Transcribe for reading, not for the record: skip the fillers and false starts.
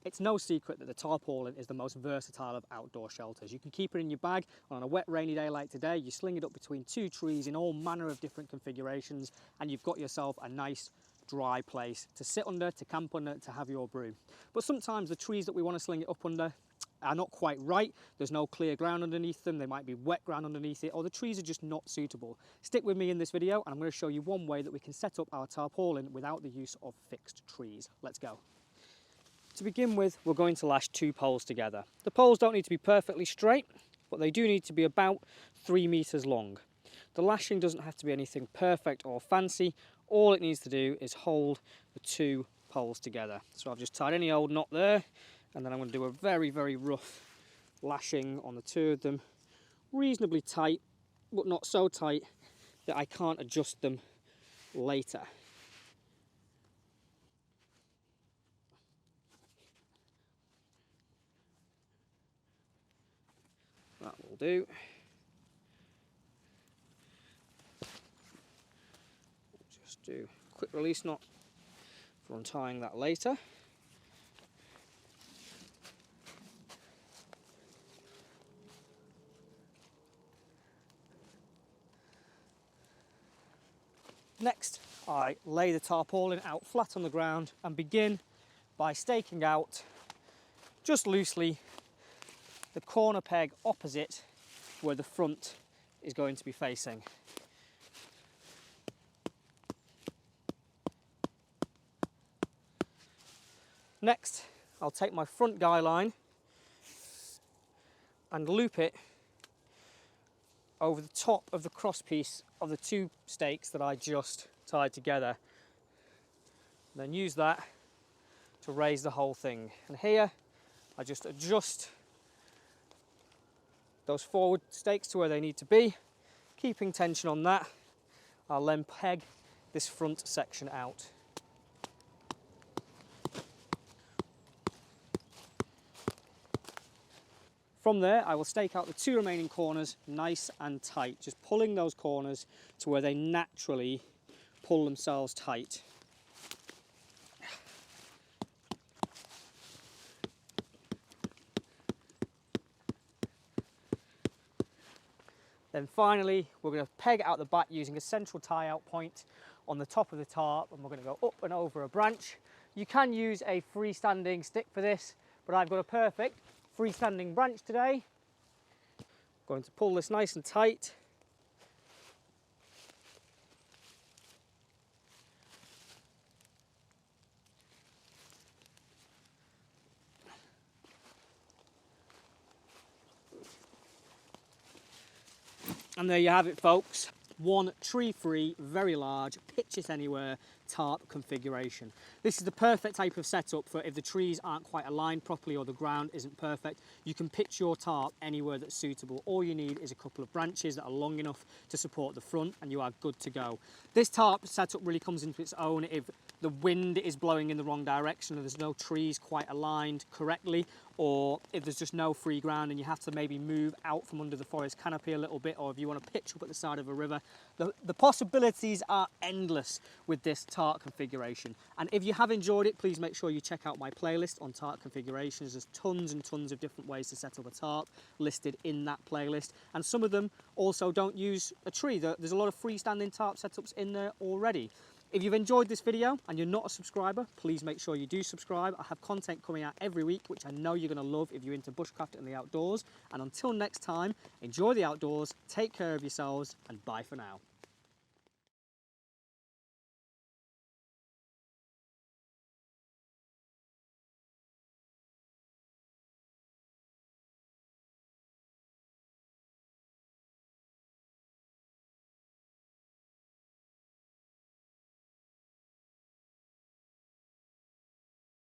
It's no secret that the tarpaulin is the most versatile of outdoor shelters. You can keep it in your bag, and on a wet rainy day like today, you sling it up between two trees in all manner of different configurations, and you've got yourself a nice dry place to sit under, to camp under, to have your brew. But sometimes the trees that we want to sling it up under are not quite right. There's no clear ground underneath them, they might be wet ground underneath it, or the trees are just not suitable. Stick with me in this video and I'm going to show you one way that we can set up our tarpaulin without the use of fixed trees. Let's go. To begin with, we're going to lash two poles together. The poles don't need to be perfectly straight, but they do need to be about 3 meters long. The lashing doesn't have to be anything perfect or fancy. All it needs to do is hold the two poles together. So I've just tied any old knot there, and then I'm going to do a very, very rough lashing on the two of them. Reasonably tight, but not so tight that I can't adjust them later. That will do. Just do a quick release knot for untying that later. Next, I lay the tarpaulin out flat on the ground and begin by staking out just loosely the corner peg opposite where the front is going to be facing. Next, I'll take my front guy line and loop it over the top of the cross piece of the two stakes that I just tied together. Then use that to raise the whole thing. And here, I just adjust those forward stakes to where they need to be, keeping tension on that. I'll then peg this front section out. From there, I will stake out the two remaining corners nice and tight, just pulling those corners to where they naturally pull themselves tight. Then finally, we're going to peg out the back using a central tie-out point on the top of the tarp, and we're going to go up and over a branch. You can use a freestanding stick for this, but I've got a perfect freestanding branch today. Going to pull this nice and tight. And there you have it, folks. One tree-free, very large, pitch it anywhere tarp configuration. This is the perfect type of setup for if the trees aren't quite aligned properly or the ground isn't perfect. You can pitch your tarp anywhere that's suitable. All you need is a couple of branches that are long enough to support the front and you are good to go. This tarp setup really comes into its own if the wind is blowing in the wrong direction and there's no trees quite aligned correctly, or if there's just no free ground and you have to maybe move out from under the forest canopy a little bit, or if you want to pitch up at the side of a river. The possibilities are endless with this tarp configuration. And if you have enjoyed it, please make sure you check out my playlist on tarp configurations. There's tons and tons of different ways to set up a tarp listed in that playlist. And some of them also don't use a tree. There's a lot of freestanding tarp setups in there already. If you've enjoyed this video and you're not a subscriber, please make sure you do subscribe. I have content coming out every week, which I know you're going to love if you're into bushcraft and the outdoors. And until next time, enjoy the outdoors, take care of yourselves, and bye for now.